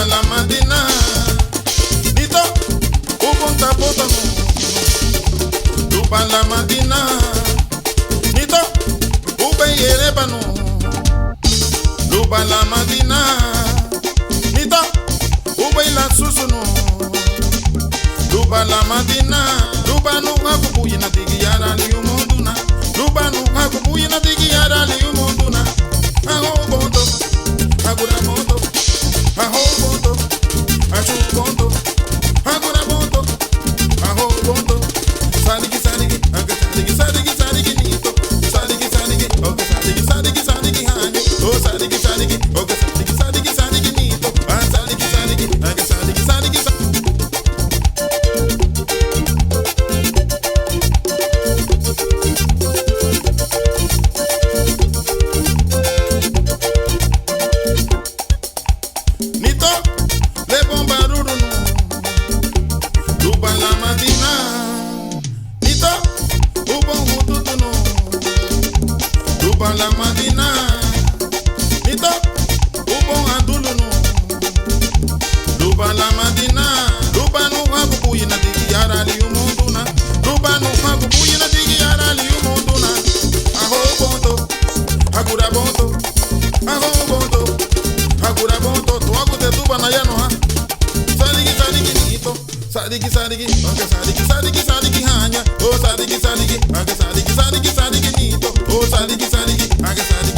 La Madina, Nito, Ubunta Botano, Lupa la Madina, Nito, Ube Yerebano, Lupa la Madina, Nito, Ube la Susuno, Lupa la Madina, Lupa no Hakubuyina Digiara Liumonduna, Lupa no Hakubuyina Digiara Liumonduna, Aho Bondo, Agura Bondo. Aho bondo, achu bondo, agora bondo, aho bondo, sadigi sadigi, aga sadigi sadigi sadigi nito, sadigi sadigi, oga sadigi sadigi sadigi hanyo, oh sadigi sadigi, oga sadigi sadigi sadigi nito, ah sadigi sadigi, aga sadigi sadigi Nito, le bombaruru no, Lupa la Madina, Nito, ubon hututu no, Lupa la Madina, Nito, ubon adulu no, Lupa la Madina, Lupa no hakubuyi na digiara liumonduna, Lupa no hakubuyi na digiara liumonduna, aho bondo, agura bondo, aho bondo, agura bondo. Na yano ha sadigi sadigi nito sadigi sadigi aga sadigi sadigi sadigi hanya oh sadigi sadigi aga sadigi sadigi sadigi nito oh sadigi sadigi aga sadigi